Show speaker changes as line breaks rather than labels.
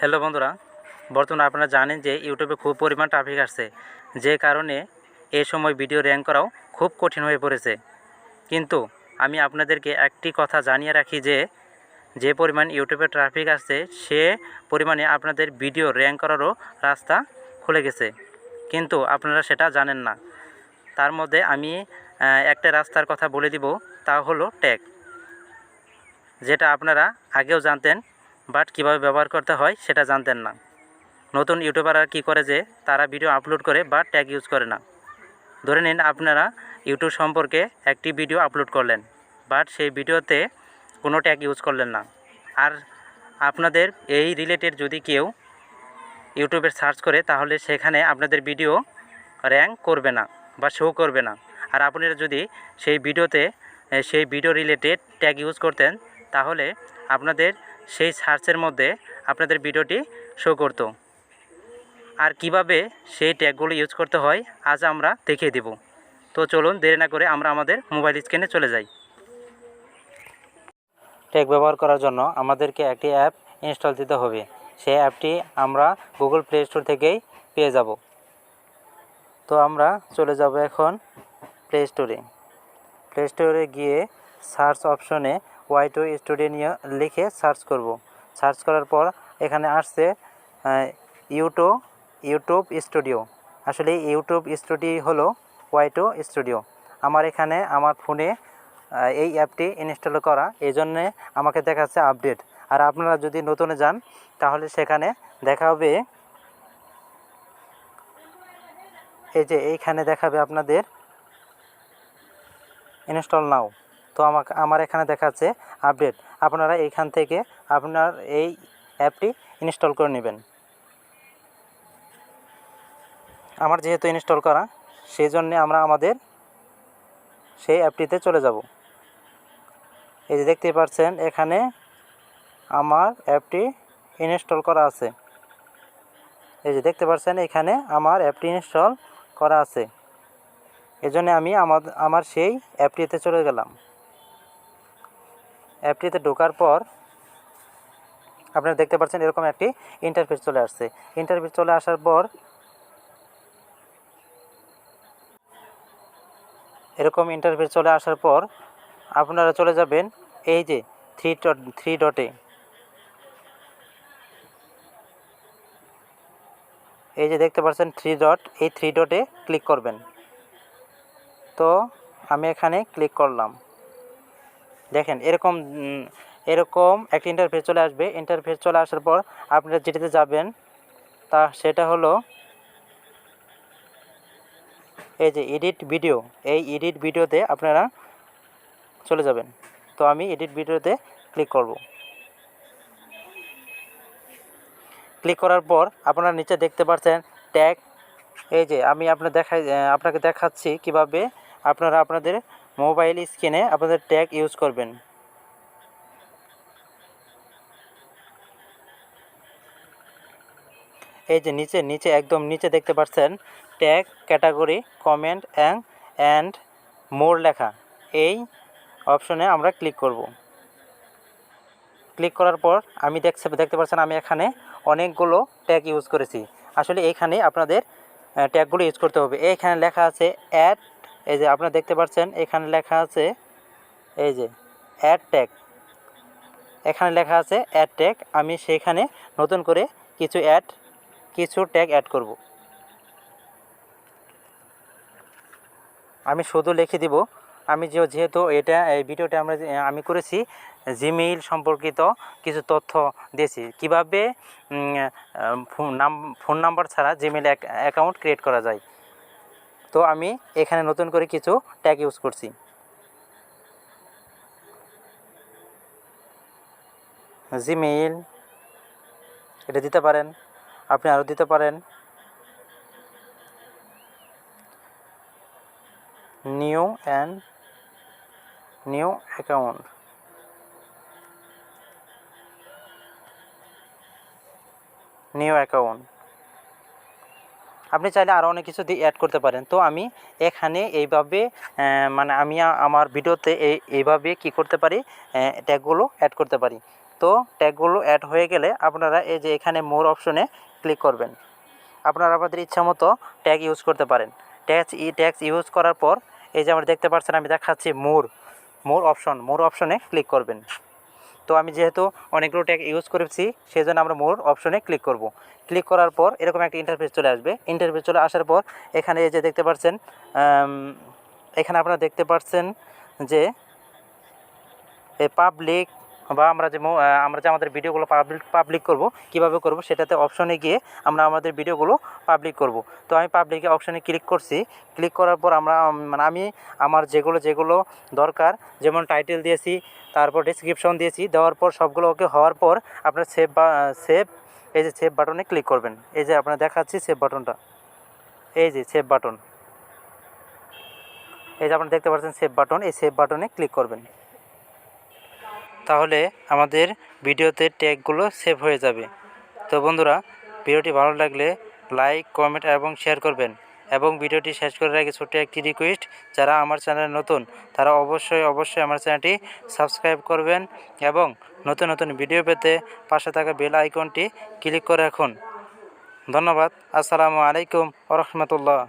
Hello বন্ধুরা, বর্তমানে আপনারা জানেন যে ইউটিউবে খুব পরিমাণ ট্রাফিক আসছে, যে কারণে এই সময় ভিডিও র্যাঙ্ক করাও খুব কঠিন হয়ে পড়েছে। কিন্তু আমি আপনাদেরকে একটি কথা জানিয়ে রাখি যে যে পরিমাণ ইউটিউবে ট্রাফিক আসছে সে পরিমাণে আপনাদের ভিডিও র্যাঙ্ক করারও রাস্তা খুলে গেছে, কিন্তু আপনারা সেটা জানেন না। তার মধ্যে আমি একটা রাস্তার কথা বলে দিব, তা হলো ট্যাগ, যেটা আপনারা আগেও জানতেন, বাট কীভাবে ব্যবহার করতে হয় সেটা জানতেন না। নতুন ইউটিউবাররা কী করে যে তারা ভিডিও আপলোড করে বাট ট্যাগ ইউজ করে না। ধরে নিন আপনারা ইউটিউব সম্পর্কে একটি ভিডিও আপলোড করলেন, বাট সেই ভিডিওতে কোনো ট্যাগ ইউজ করলেন না। আর আপনাদের এই রিলেটেড যদি কেউ ইউটিউবে সার্চ করে, তাহলে সেখানে আপনাদের ভিডিও র্যাঙ্ক করবে না বা শো করবে না। আর আপনারা যদি সেই ভিডিওতে সেই ভিডিও রিলেটেড ট্যাগ ইউজ করতেন, তাহলে আপনাদের সেই সার্চের মধ্যে আপনাদের ভিডিওটি শো করতো। আর কিভাবে সেই ট্যাগগুলো ইউজ করতে হয় আজ আমরা দেখিয়ে দেব। তো চলুন দেরি না করে আমরা আমাদের মোবাইল স্ক্রিনে চলে যাই। ট্যাগ ব্যবহার করার জন্য আমাদেরকে একটি অ্যাপ ইনস্টল দিতে হবে। সেই অ্যাপটি আমরা গুগল প্লে স্টোর থেকেই পেয়ে যাব। তো আমরা চলে যাব এখন প্লে স্টোরে। প্লে স্টোরে গিয়ে সার্চ অপশনে Y2 স্টুডিও নিয়ে লিখে সার্চ করব। সার্চ করার পর এখানে আসছে ইউটিউব স্টুডিও। আসলে ইউটিউব স্টুডিও হলো Y2 স্টুডিও। আমার এখানে আমার ফোনে এই অ্যাপটি ইনস্টল করা, এই জন্যে আমাকে দেখাচ্ছে আপডেট। আর আপনারা যদি নতুনে যান, তাহলে সেখানে দেখা হবে এই যে এইখানে দেখাবে আপনাদের ইনস্টল নাও। তো আমার এখানে দেখাচ্ছে আপডেট। আপনারা এইখান থেকে আপনার এই অ্যাপটি ইনস্টল করে নেবেন। আমার যেহেতু ইনস্টল করা, সেই জন্যে আমরা আমাদের সেই অ্যাপটিতে চলে যাব। এই যে দেখতে পাচ্ছেন এখানে আমার অ্যাপটি ইনস্টল করা আছে। এই যে দেখতে পাচ্ছেন এখানে আমার অ্যাপটি ইনস্টল করা আছে। এজন্য আমি আমার সেই অ্যাপটিতে চলে গেলাম। অ্যাপটিতে ঢোকার পর আপনারা দেখতে পাচ্ছেন এরকম একটি ইন্টারফেস চলে আসছে। ইন্টারফেস চলে আসার পর আপনারা চলে যাবেন এই যে থ্রি ডটে। এই যে দেখতে পাচ্ছেন থ্রি ডট, এই থ্রি ডটে ক্লিক করবেন। তো আমি এখানে ক্লিক করলাম। দেখেন এরকম একটা ইন্টারফেস চলে আসবে। ইন্টারফেস চলে আসার পর আপনারা যেটাতে যাবেন সেটা হলো এই যে এডিট ভিডিও। এই এডিট ভিডিওতে আপনারা চলে যাবেন। তো আমি এডিট ভিডিওতে ক্লিক করব। ক্লিক করার পর আপনারা নিচে দেখতে পাচ্ছেন ট্যাগ। এই যে আমি আপনাকে দেখাচ্ছি কিভাবে আপনারা আপনাদের মোবাইল স্ক্রিনে আপনাদের ট্যাগ ইউজ করবেন। এই যে নিচে একদম নিচে দেখতে পাচ্ছেন tag, category, comment and more লেখা। এই অপশনে আমরা ক্লিক করব। ক্লিক করার পর আমি দেখতে পাচ্ছেন আমি এখানে অনেকগুলো ট্যাগ ইউজ করেছি। আসলে এইখানে আপনাদের ট্যাগগুলো ইউজ করতে হবে। এইখানে লেখা আছে অ্যাড। এই যে আপনারা দেখতে পাচ্ছেন এখানে লেখা আছে এই যে অ্যাড ট্যাগ। এখানে লেখা আছে অ্যাড ট্যাগ। আমি সেইখানে নতুন করে কিছু ট্যাগ অ্যাড করব। আমি শুধু লিখে দিব। আমি যেহেতু এই ভিডিওটা আমি করেছি জিমেইল সম্পর্কিত কিছু তথ্য দিয়েছি, কীভাবে ফোন নাম্বার ছাড়া জিমেইল অ্যাকাউন্ট ক্রিয়েট করা যায়। তো আমি এখানে নতুন করে কিছু ট্যাগ ইউজ করছি। জিমেইল এটা দিতে পারেন, আপনি আরও দিতে পারেন। নিউ অ্যাকাউন্ট, আপনি চাইলে আরও অনেক কিছু অ্যাড করতে পারেন। তো আমি এখানে এইভাবে আমি আমার ভিডিওতে এইভাবে কি করতে পারি, ট্যাগগুলো অ্যাড করতে পারি। তো ট্যাগগুলো অ্যাড হয়ে গেলে আপনারা এই যে এখানে মোর অপশনে ক্লিক করবেন। আপনারা আপনাদের ইচ্ছা মতো ট্যাগ ইউজ করতে পারেন। ট্যাগস ইউজ করার পর এই যে আমরা দেখতে পাচ্ছেন আমি দেখাচ্ছি মোর অপশনে ক্লিক করবেন। তো আমি যেহেতু অনেকগুলো ট্যাগ ইউজ করেছি সেই জন্য আমরা মোর অপশনে ক্লিক করব। ক্লিক করার পর এরকম একটা ইন্টারফেস চলে আসবে। ইন্টারফেস চলে আসার পর এখানে এই যে দেখতে পাচ্ছেন, এখানে আপনারা দেখতে পাচ্ছেন যে পাবলিক বা আমরা যে আমাদের ভিডিওগুলো পাবলিক করব, কীভাবে করব সেটাতে অপশনে গিয়ে আমরা আমাদের ভিডিওগুলো পাবলিক করব। তো আমি পাবলিকে অপশনে ক্লিক করছি। ক্লিক করার পর আমি আমার যেগুলো দরকার, যেমন টাইটেল দিয়েছি, তারপর ডেসক্রিপশন দিয়েছি, দেওয়ার পর সবগুলো ওকে হওয়ার পর আপনার এই যে সেভ বাটনে ক্লিক করবেন। এই যে আপনার দেখাচ্ছি সেভ বাটনটা, এই যে সেভ বাটন, এই যে আপনারা দেখতে পাচ্ছেন সেভ বাটন, এই সেভ বাটনে ক্লিক করবেন। তাহলে আমাদের ভিডিওতে ট্যাগগুলো সেভ হয়ে যাবে। তো বন্ধুরা, ভিডিওটি ভালো লাগলে লাইক, কমেন্ট এবং শেয়ার করবেন। এবং ভিডিওটি শেষ করার আগে ছোট্ট একটি রিকোয়েস্ট, যারা আমার চ্যানেলে নতুন তারা অবশ্যই আমার চ্যানেলটি সাবস্ক্রাইব করবেন এবং নতুন নতুন ভিডিও পেতে পাশে থাকা বেল আইকনটি ক্লিক করে রাখুন। ধন্যবাদ। আসসালামু আলাইকুম ওয়া রাহমাতুল্লাহ।